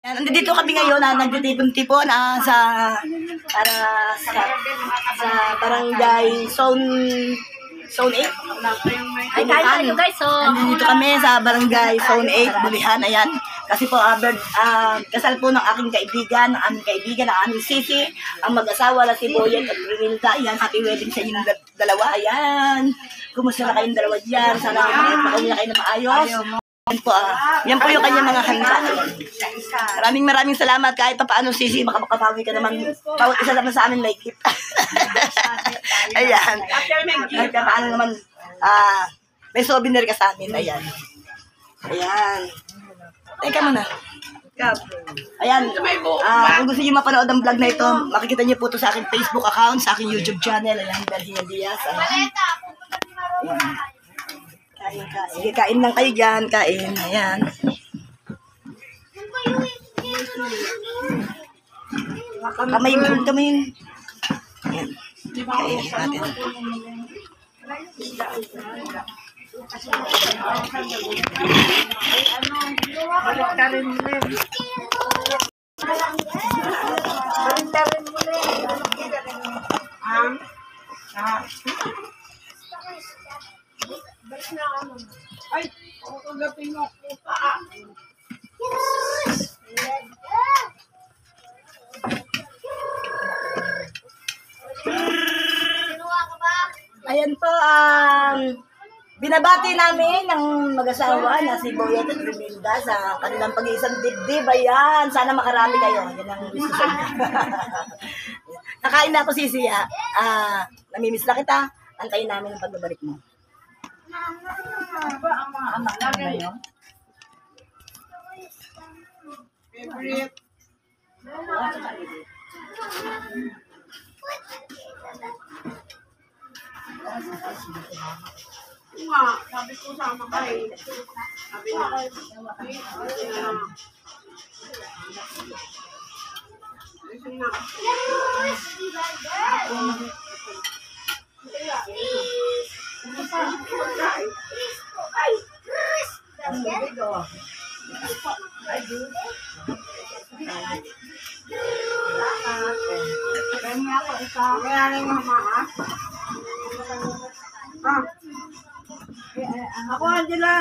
Nandito kami ngayon na nagtitipon-tipon para sa barangay Zone 8. Ay, kain tayo guys. So, nandito kami sa barangay Zone 8, Bulihan. Ayan. Kasi po, kasal po ng aking kaibigan, ng aming kaibigan, ng aming sisi, ang mag-asawa na si Boyet at Brinilda. Ayan, happy wedding sa inyong dalawa. Ayan. Kumusta na kayong dalawa dyan? Sana makauwi na kayo na maayos. Yan po yung kanyang mga handa. Maraming salamat. Kahit pa paano, sisi, makakapawi ka naman. Bawat isa naman sa amin may gift. Ayan. Kahit pa paano naman, may souvenir ka sa amin. Ayan. Teka muna. Ayan. Kung gusto nyo mapanood ang vlog na ito, makikita nyo po ito sa aking Facebook account, sa aking YouTube channel. Ayan, Dalhia Diaz. Ayan. Sige, kain lang kayo dyan. Kain. Ayan. Kamay. Ayan. Kain natin. Ay, kagapin mo ako pa. Ayan po, binabati namin ng mag-asawa na si Boyet at Brinilda sa kanilang pag-iisang dibdib. Ayan, sana makarami kayo. Yan ang gusto sa inyo. Nakain na ako, sisi. Namimiss na kita. Antayin namin ang pagbabalik mo. Ba ang mga anak na ngayon? Favorite. Nga, sabi ko sama kayo. Sabi na. Ako, Angela.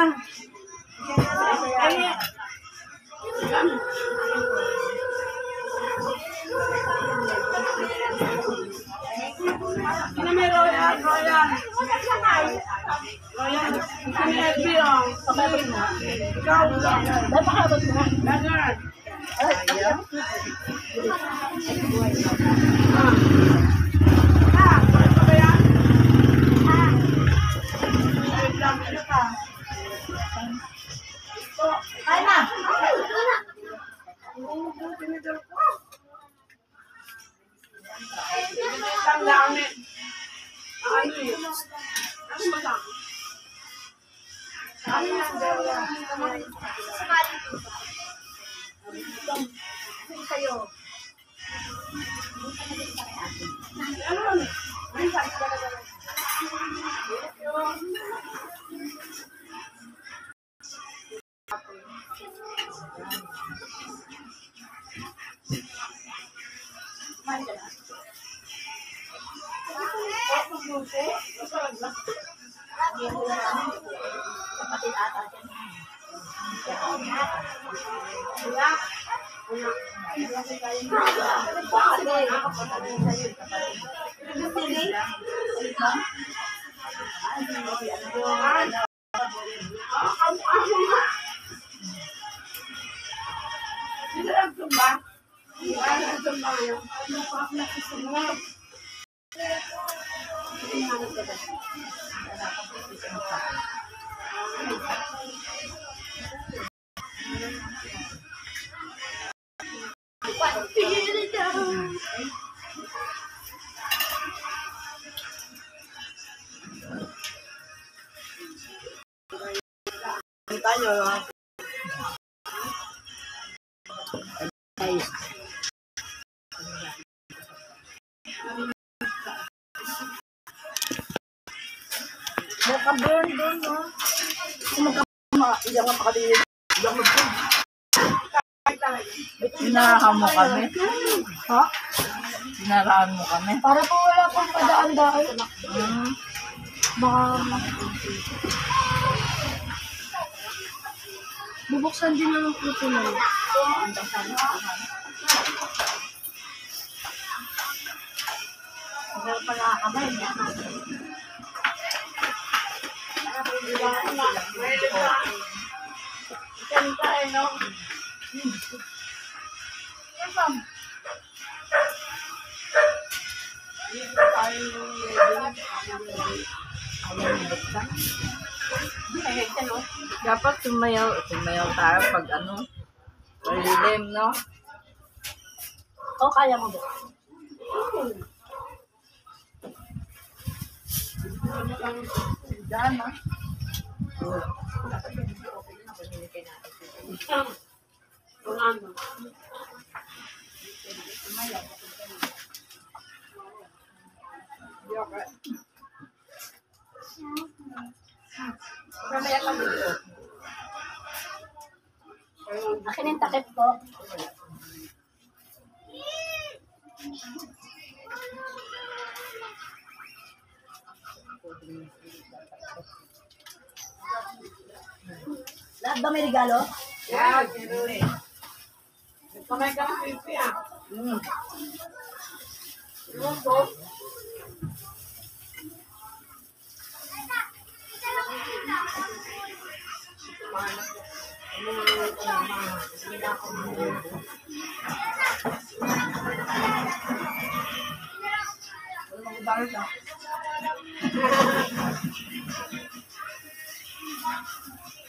Sino may Royan? Royan. Sino may Biong? Pakabot mo. Ikaw. Pakabot mo. Lagar. Kain na! Ang dami. Ano yun? Ano ba lang? Ano yan, Bella? Sa'yo. Ano yun? Ano sa'yo? Tayo. Guys. Maka-burn doon, no? Kung magka-burn, ilang nga makatingin. Ilang mag-burn. Sinarahan mo kami. Ha? Sinarahan mo kami. Para po wala pong padaan-daan. Baka... Bubuksan din naman po ito na. Meron pa nakakabay niya. Dapat sumayaw tayo pag ano, malilim, no? O, kaya mo ba? Diyan, no? Akin yung takip ko. Lahat ba may regalo? Kamay ka ng pipi, ah.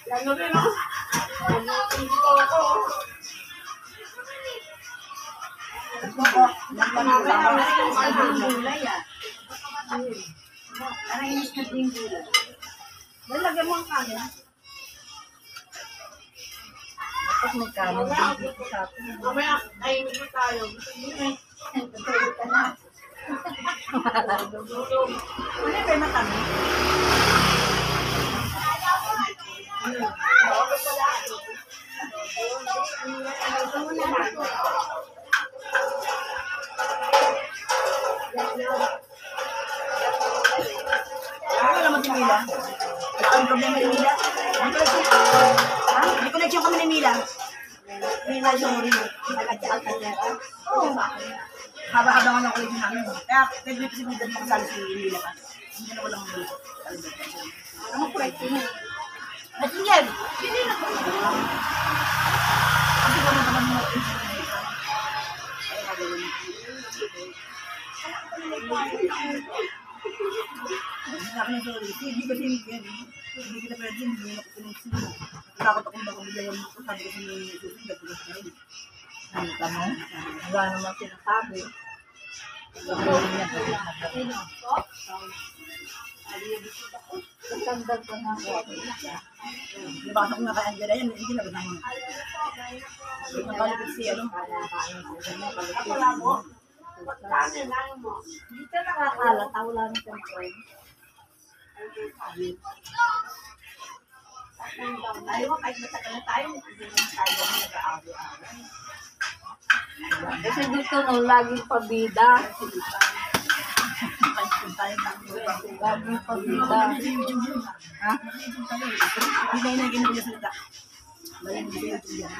Ano rin, no? Dito ako. Parang inis na din gulay. Lalagyan mo ang kanin. Tapos may kanin dito sa atin. Mamaya, ay, hindi tayo. Tutulog ka na. Ano yung kayo matami? Ano naman si Mila? Ang problema ni Mila? May connection kami ni Mila. Mila, sorry. Nagkatiyaan ka niya. Oo. Haba-haba nga ng connection namin. Kaya, pwede ko si Mila makasali si Mila pa. Hindi na ko lang Mila. Ano po right niya? At yan! Hindi na ko. Kasi kung naman mo. Sabi niya sorry. Hindi kasi hindi kita pwede. Hindi na ko pinunsin. Takot akong baka bigyan mo. Sabi ko sa mga susunod. Nagpulas na rin. Ano ka mo? Wala naman sinasabi. Gagawin niya ba yung magdala? Nagtandad ko na ako. Nabasok na kay Angela yan. Hindi na ba naman? Nakalipit siya. Wala mo. Dito nakakalat. Wala na siyang friend. Ayaw kahit matagal na tayo. Hindi naman tayo nag-aawi-aawi. Kasi dito nung laging pabida. Laging pabida. Ha? Hindi na ginagawa salita. Malamig sa YouTube yan.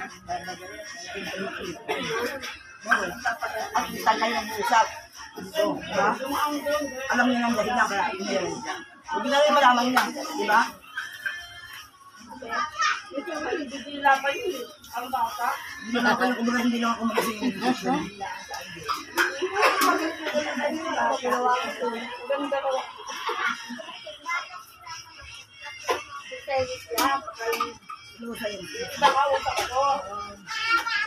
At isa kayo nag-uusap. Ha? Alam niyo nang dahil na kaya meron dyan. Hindi na rin malaman niya. Di ba? Ang bata. Hindi na ako kumbaga hindi lang ako mag-isip. Ganda ko. Ano sa'yo? Nakawag ako.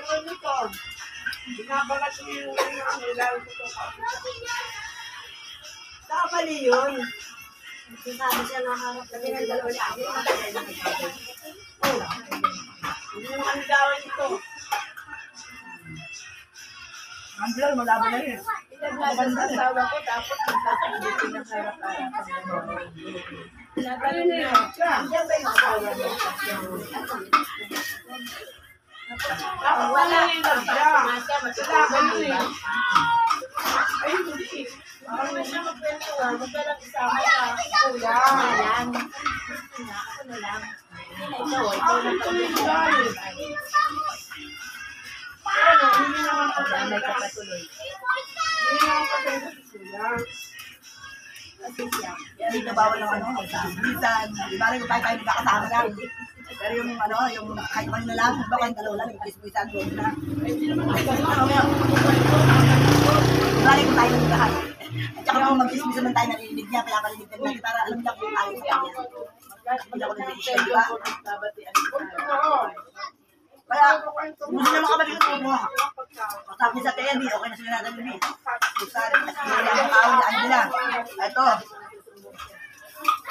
Ano ito? Binabalat mo yung nilaw ko. Kamali yun. Sabi siya naharap na ginagalaw niya ako. Hindi mo kami gawin ito. Ang blur, malabo na yun. Pinaglaban sa asawa ko, tapos hindi pinagharap-harap. Ano na yun? Diyan ba yung asawa mo? Tapos wala yung nagsiya. Sila ganun eh. Ay, hindi. Parang na siya magkwentuhan. Magkalang isama ka. Kuya. Yan. Ako na lang. Ikaw na pag-ibigay. Ano, hindi naman pag-ibigay. Hindi naman pag-ibigay. Dito bawal ng ano, minsan, di ba rin tayo nagkakasama lang. Pero yung ano, yung kahit man na lang, baka yung dalawa lang, nagkismisan doon na. Di ba rin tayo nagkakas. At saka kung mag-kismis naman tayo, narinig niya, kaya palinig na natin para alam niya kung tayo sa kanya. Hindi ako nag-isip, di ba? Kaya, hindi naman ka magiging mo. Sabi sa tayo, okay na sila natin yun. Kusari, hindi ang tao daan nila. Ito.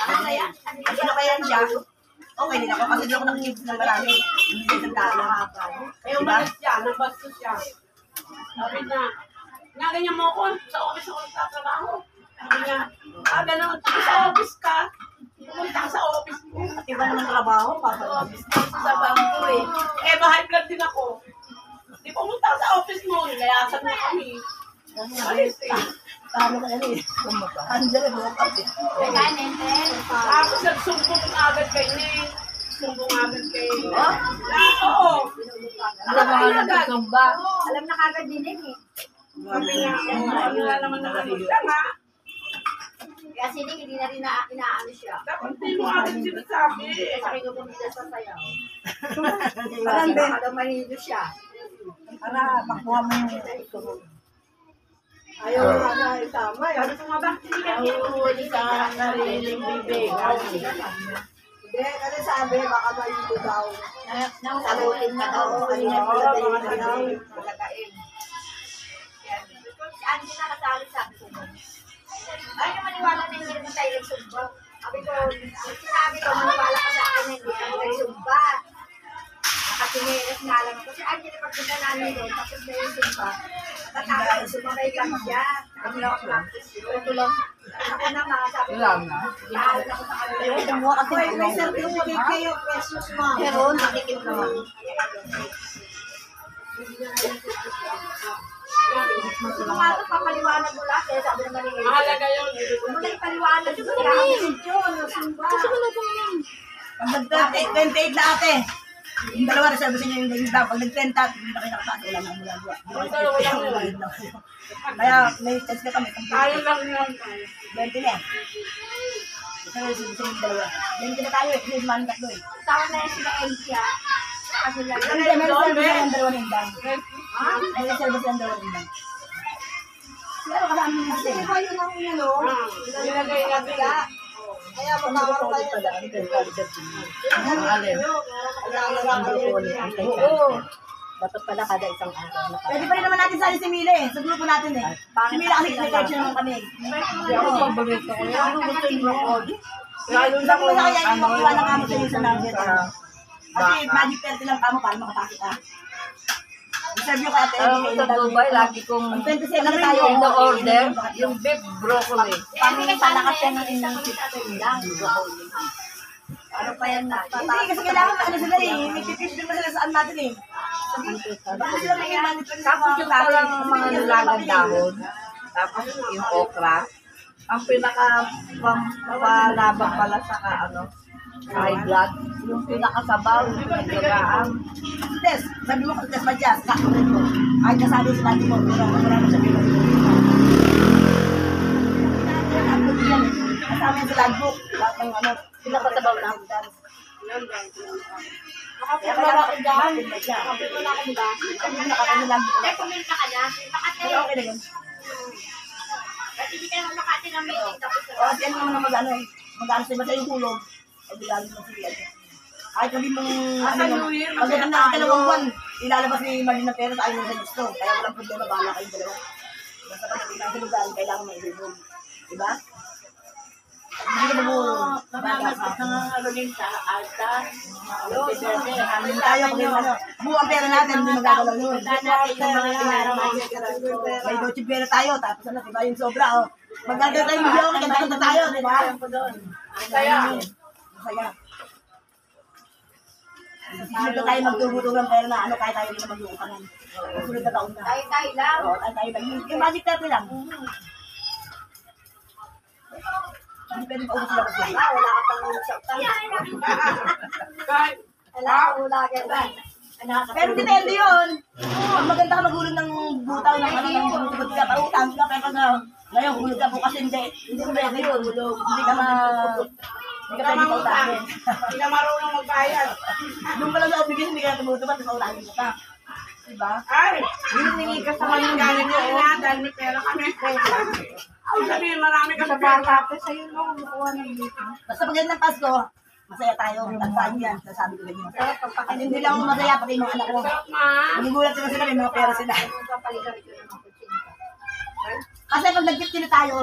Ano na yan? Ang sino kaya siya? Okay din ako kasi di ako nakikita ng marami. Hindi sa isang tao. Kaya umalis siya, nagbastos siya. Sabi niya, ganyan mo ako, sa office ako nagtatrabaho. Sabi niya, gano'n, sa office ka. Pumunta ka sa office mo. At iba naman trabaho, papalabis. Sa bangko eh. Eh, mahal blood din ako. Di pumunta ka sa office mo, nilayasan mo kami. Alis eh. Paano ka yan eh? Andiyan na buong kasi. Tapos nagsumbong agad kay Ning. Sumbong agad kay... Oh? Oo. Alam mo nga nagsusumba. Alam na kagad din eh. Sabi niya, ano na naman naman siya nga. Kaya sinig, hindi na rin inaano siya. Dapat di mo agad sinasabi. Sabi ko bumida sa sayaw. Parang Kasi din. baka daw mahilo siya. Para makuha mo yung ito. Ayaw na na isama. Sabi ko nga ba, hindi ka inuuli sa nariling bibig. Hindi, kasi sabi, baka mahilo daw. Sagutin ka daw. Ano Ano yung na mga daw. tanong? Pagkakain. Si Andy na kasali sabi ko. Ay, maniwala na hindi naman tayo nagsumba. Sabi ko, sinabi ko, maniwala ka sa akin na hindi tayo nagsumba. Nakatineres nga lang ako. Si Andy na pagpunta namin doon, tapos na yung sumba. Tatapos, sumabay lang siya. Ano lang ako practice yun. Ito lang. Ako na mga sabi ko. Ilan na? Ilan ako sa kanila. Kumuha kasi May may certificate kayo, pesos mo. Pero nakikita naman. Gusto mo nga ito, papaliwanag mo lahat. Kaya sabi naman ni Ngayon. Mahalaga yun. Huwag mo na ipaliwanag. Yun, sumba. Pag nag-28 na ate, yung dalawa reservation niya yung daw. Pag nag-10 tat, hindi na kayo nakapasok. Wala na mula buwa. Kaya may chance na kami. Tayo lang yan. 20 na eh. Ito na reservation yung dalawa. 20 na tayo eh. Kasi maling tatlo eh. Tama na yun sila Elsia. Kasi lang. Hindi, may reservation yung dalawa ng indang. Ha? May reservation yung dalawa ng indang. Pero kasama mo Kasi natin. iba yun ang inano. Nilagay natin. Kaya magkakaroon kayo. Oo. Dapat pala kada isang araw. Pwede pa rin naman natin sali si Mila eh. Sa grupo natin eh. Si Mila kasi may connection naman kami. Hindi ako paborito ko. Ano gusto yung broccoli? Lalo na kung kaya yung magkuha ng kamo sa iyo sa number. Kasi magic 30 lang kamo para makapasok ka. Reserve yung kate. Sa Dubai, lagi kong Ang 27 na tayo. ino-order yung beef broccoli. Palakas yan ng lang. Ano pa yan na? Hindi kasi kailangan ano sila eh. May pipis din sila saan natin eh. Bakit sila may manipulate? Tapos yung palang mga nilagang dahon, tapos yung okra, ang pinaka-palabang pala sa sa high blood, yung pinakasabaw, yung pinagagaan. Test. Sabi mo kung test ba dyan? Kakulit mo. Ay, nasabi sa dati mo. Pero kung wala mo sa pinag. Kasama yan sa logbook. Lahat ng ano. Pinakasabaw lang. Kaya kailangan ko dyan. Sabi mo na akong ba? Sabi mo nakakanilang. Hindi, pumunta ka na. Makate. Pero okay na yun. Kasi hindi ka naman makate ng meeting. Tapos O, at yan naman mag-ano eh. Mag-ano sila sa yung hulog. O, bigyan mo si Ano. Ay, sabi mong... Sa New Year, Pag ganun na dalawang buwan, ilalabas ni Marlene ng pera sa ayaw sa gusto. Kaya walang problema, bahala kayong dalawa. Basta pag sa lugar, kailangan may ilubog. Diba? Hindi ka mag-uulog. Namamasok ng alulin sa altar. Hindi tayo pag yung ano. Buo ang pera natin, hindi magagalaw yun. May doche pera tayo, tapos ano, diba yung sobra, oh. Magagalaw tayo milyon, kanta tayo, diba? Kaya, Masaya. Susunod na tayo magtubo-tubo ng pera na ano, kaya tayo rin na mag-uutangan. Susunod na taon na. Tayo lang. Oo, tayo lang. Yung magic 30 lang. Hindi pwede pa ubus lang kasi. Wala ka pang usapan. Kahit, Wala ka wala ka ba? Pero depende yun. Ang maganda ka maghulog ng butaw ng ano, ng butod ka, pautang ka, pero ngayon hulog ka bukas hindi. Hindi ko pwede yun. Hindi ka hindi ka pwede pautangin. hindi ka marunong magbayad. Nung pala sa obligation, hindi ka tumutupad, pautangin mo pa. Diba? Ay, Hiningi ka sa kami kanya galing dito. niya dahil may pera kami. Ang sabihin, marami ka Sa sa pera. bata pa sa'yo no, kumukuha ng dito. Basta pag ng Pasko, masaya tayo. Tandaan yan, sasabi ko ganyan. At hindi lang ako masaya, pati yung mga anak ko. Sarap ma. Nagugulat sila, may mga pera sila. Papaligarin ko ng kutsin. Kasi pag nag-gift na tayo,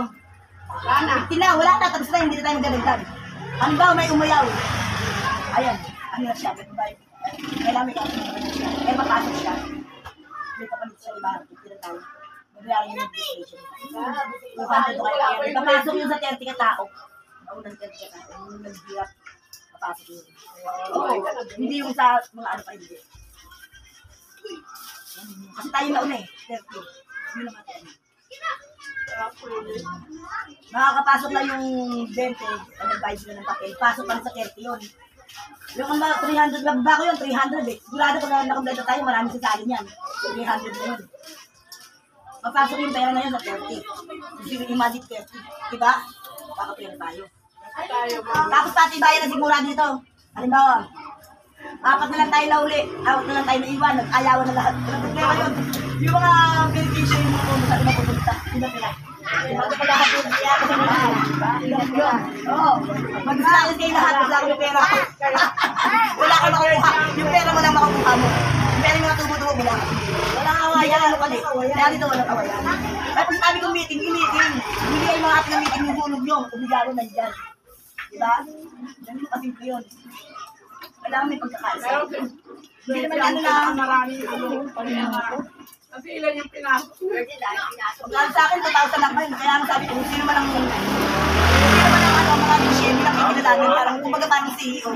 Wala na. wala na, tapos na, hindi na tayo magdadagdag. Halimbawa, may umayaw. Ayan, ano na siya, kailangan ka, eh mapasok siya. May kapalit siya, diba? Gift na tayo. Magbayari yung registration. 200 kayo. Papasok yun sa 30 ka tao. Naunang 30 ka tao. Yung nag-hirap, papasok yun. Oo, hindi yung sa mga ano pa, hindi. Kasi tayo nauna eh, 30. Yun naman tayo. Makakapasok lang yung 20, pag nag-buy sila ng papel, pasok pa rin sa 30 yun. Yung ano, 300 lang ba ko yun, 300 eh. Sigurado pag nakablado tayo, marami sasali niyan. 300 na yun. Papasok yung pera na yun sa 30. Kasi yung magic 30. Diba? Pakapera tayo. Tapos pati bayan na sigura dito. Halimbawa, 4 na lang tayo nauli, 4 na lang tayo naiwan, nag-ayawan na lahat. Walang problema yun. Yung mga beneficiary mo, masabi na pupunta. Sino sila? Mag-lahat yun. Oo. Mag-disayos kayo lahat. Wala ko yung pera. Wala ka makukuha. Yung pera mo lang makukuha mo. Yung pera yung mga tubo-tubo mo lang. Wala kang awayan. Ano pala? Kaya dito walang awayan. Kaya pag sabi kong meeting, yung meeting. Hindi kayo mga ating meeting yung hulog nyo. Obligado na dyan. Diba? Ganun kasimple yun. Kailangan may pagkakaisa. Hindi naman ano na. Maraming ano. Kasi ilan yung pinasok. Pagkaan sa akin, 2,000 lang kayo. Kaya sabi ko, sino naman ang maraming share. Hindi lang kayo nilalagin. Parang kumbaga parang CEO.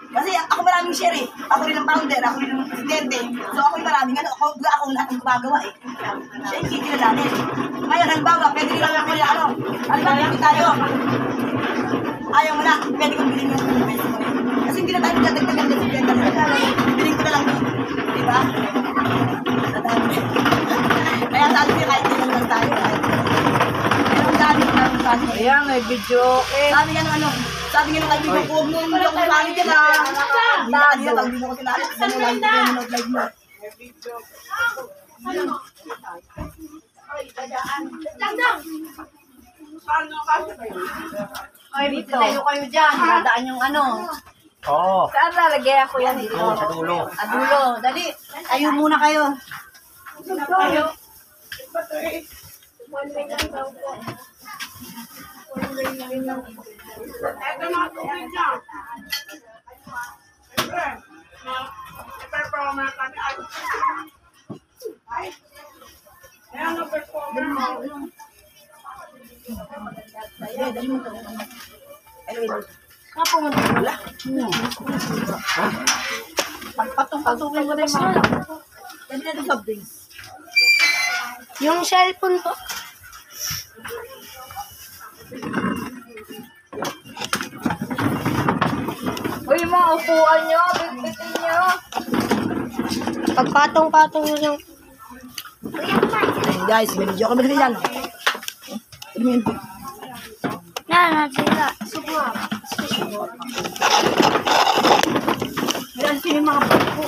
Kasi ako maraming share eh. Ako rin ang founder, ako rin ang presidente. So ako yung maraming ano. Ako lahat ang gumagawa eh. Siya yung kinilalagin. Ngayon, halimbawa, pwede rin lang ako yung ano. Halimbawa, hindi tayo. Ayaw mo na, pwede kong bilhin yung peso mo rin. Kasi hindi na tayo magdadagdagan ng 50. Bilhin ko na lang yun. Diba? Kaya sabi niya kahit ilan lang tayo. Pero ang dami ko lang sabi niya. Ayan, may video okay. Sabi niya ng ano, sabi niya ng kaibigan ko, huwag mo yung ako pangit ka na. Hindi na kanina, pag hindi mo ko sinali, kasi mo lang hindi mo nag-live mo. Paano kasi ba yun? Ay, dito. Tayo kayo dyan. Dadaan yung ano. Oo. Saan lalagyan ko yan dito? Doon sa dulo. Adulo. Dali. Tayo muna kayo. Tayo. Ba't eh? Eto mga tubig niya. Siyempre, na-performer kami. Ay. Ayan, na-performer mo. Patong-patungin mo na yung mga. Sabi na itong soft drinks. Yung cellphone po. Uy, mga upuan nyo, bitbitin nyo. Pagpatong-patong nyo yung... Ayun guys, may video kami na yan. Nasira. Yan, sino yung mga pagpo.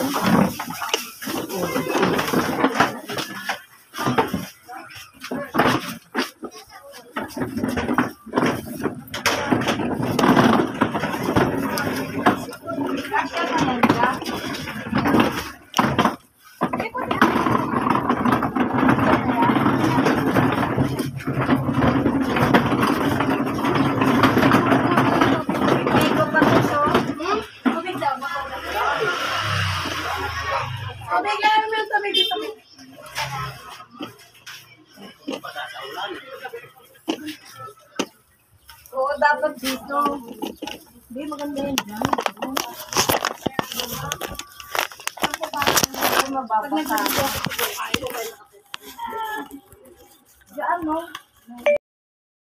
Oo, dapat dito. Hindi, maganda yan. mababasa. Diyan, no?